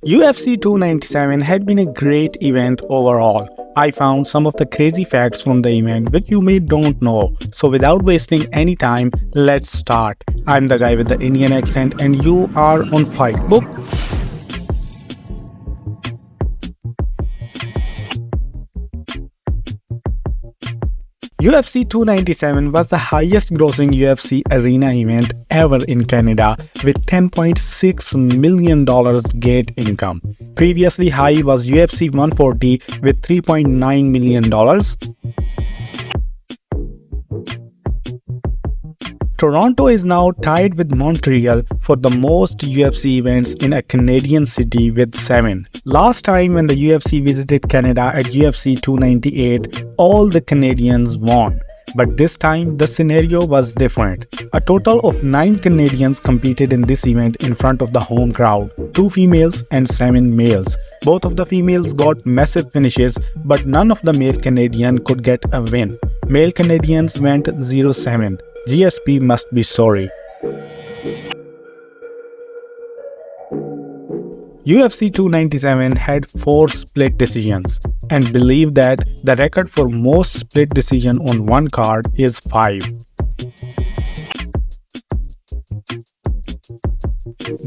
UFC 297 had been a great event overall. I found some of the crazy facts from the event which you may don't know. So without wasting any time, let's start. I'm the guy with the Indian accent and you are on Fight Book. UFC 297 was the highest grossing UFC arena event ever in Canada with $10.6 million gate income. Previously high was UFC 140 with $3.9 million. Toronto is now tied with Montreal for the most UFC events in a Canadian city with 7. Last time when the UFC visited Canada at UFC 298, all the Canadians won. But this time the scenario was different. A total of 9 Canadians competed in this event in front of the home crowd, 2 females and 7 males. Both of the females got massive finishes, but none of the male Canadian could get a win. Male Canadians went 0-7. GSP must be sorry. UFC 297 had 4 split decisions, and believe that the record for most split decision on one card is 5.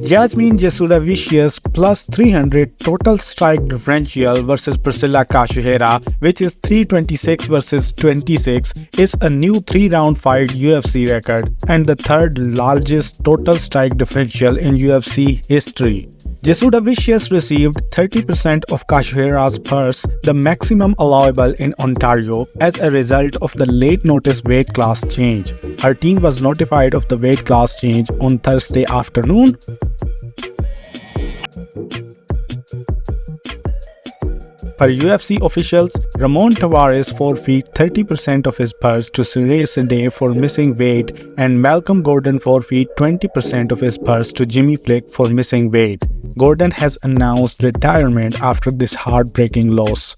Jasmine Jasudavicius plus 300 total strike differential versus Priscilla Cachoeira, which is 326 versus 26, is a new 3-round fight UFC record and the third largest total strike differential in UFC history. Jasudavicius received 30% of Cachoeira's purse, the maximum allowable in Ontario, as a result of the late notice weight class change. Her team was notified of the weight class change on Thursday afternoon. Per UFC officials, Ramon Tavares forfeit 30% of his purse to Cyril Sade for missing weight and Malcolm Gordon forfeit 20% of his purse to Jimmy Flick for missing weight. Gordon has announced retirement after this heartbreaking loss.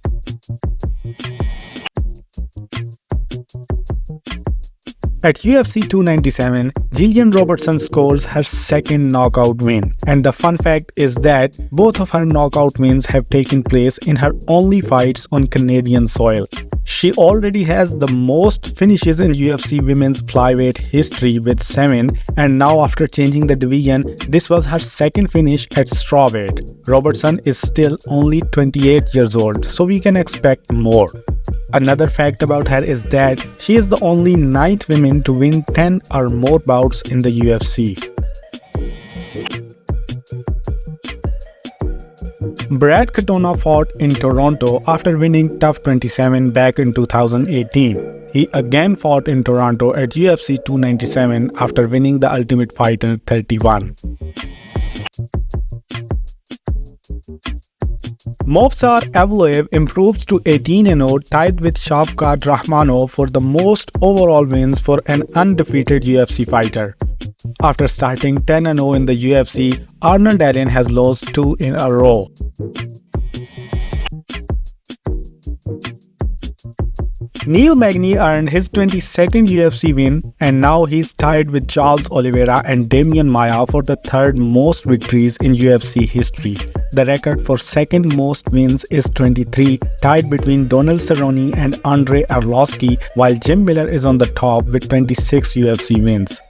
At UFC 297, Jillian Robertson scores her second knockout win, and the fun fact is that both of her knockout wins have taken place in her only fights on Canadian soil. She already has the most finishes in UFC women's flyweight history with 7, and now after changing the division, this was her second finish at strawweight. Robertson is still only 28 years old, so we can expect more. Another fact about her is that she is the only 9th woman to win 10 or more bouts in the UFC. Brad Katona fought in Toronto after winning TUF 27 back in 2018. He again fought in Toronto at UFC 297 after winning the Ultimate Fighter 31. Movsar Evloev improves to 18-0, tied with Shavkat Rakhmonov for the most overall wins for an undefeated UFC fighter. After starting 10-0 in the UFC, Arnold Allen has lost 2 in a row. Neil Magny earned his 22nd UFC win, and now he's tied with Charles Oliveira and Damian Maia for the third most victories in UFC history. The record for second most wins is 23, tied between Donald Cerrone and Andrei Arlovski, while Jim Miller is on the top with 26 UFC wins.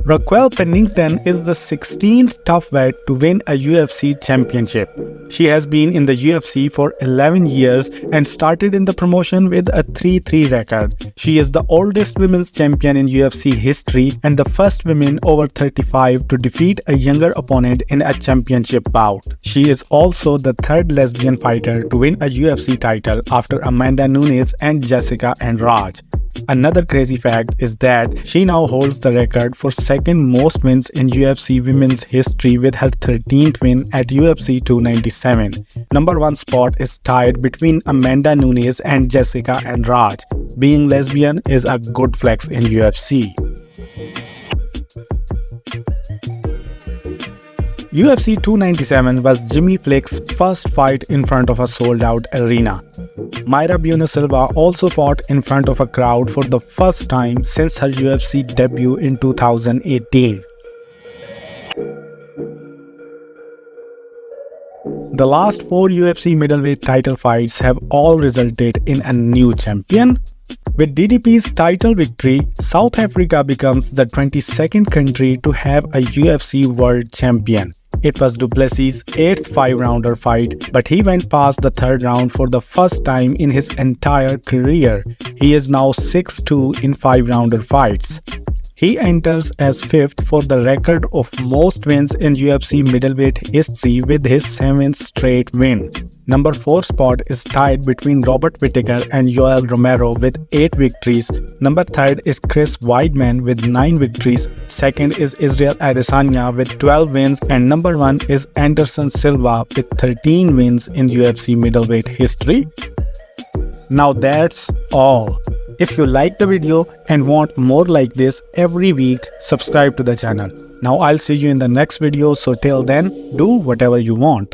Raquel Pennington is the 16th toughweight to win a UFC championship. She has been in the UFC for 11 years and started in the promotion with a 3-3 record. She is the oldest women's champion in UFC history and the first woman over 35 to defeat a younger opponent in a championship bout. She is also the third lesbian fighter to win a UFC title after Amanda Nunes and Jessica Andrade. Another crazy fact is that she now holds the record for second most wins in UFC women's history with her 13th win at UFC 297. Number 1 spot is tied between Amanda Nunes and Jessica Andrade. Being lesbian is a good flex in UFC. UFC 297 was Jimmy Flick's first fight in front of a sold-out arena. Mayra Bueno Silva also fought in front of a crowd for the first time since her UFC debut in 2018. The last 4 UFC middleweight title fights have all resulted in a new champion. With DDP's title victory, South Africa becomes the 22nd country to have a UFC World Champion. It was Du Plessis' 8th 5-rounder fight, but he went past the 3rd round for the first time in his entire career. He is now 6-2 in 5-rounder fights. He enters as 5th for the record of most wins in UFC middleweight history with his 7th straight win. Number 4 spot is tied between Robert Whittaker and Yoel Romero with 8 victories. Number 3rd is Chris Weidman with 9 victories. 2nd is Israel Adesanya with 12 wins, and number 1 is Anderson Silva with 13 wins in UFC middleweight history. Now that's all. If you like the video and want more like this every week, subscribe to the channel. Now I'll see you in the next video, so till then, do whatever you want.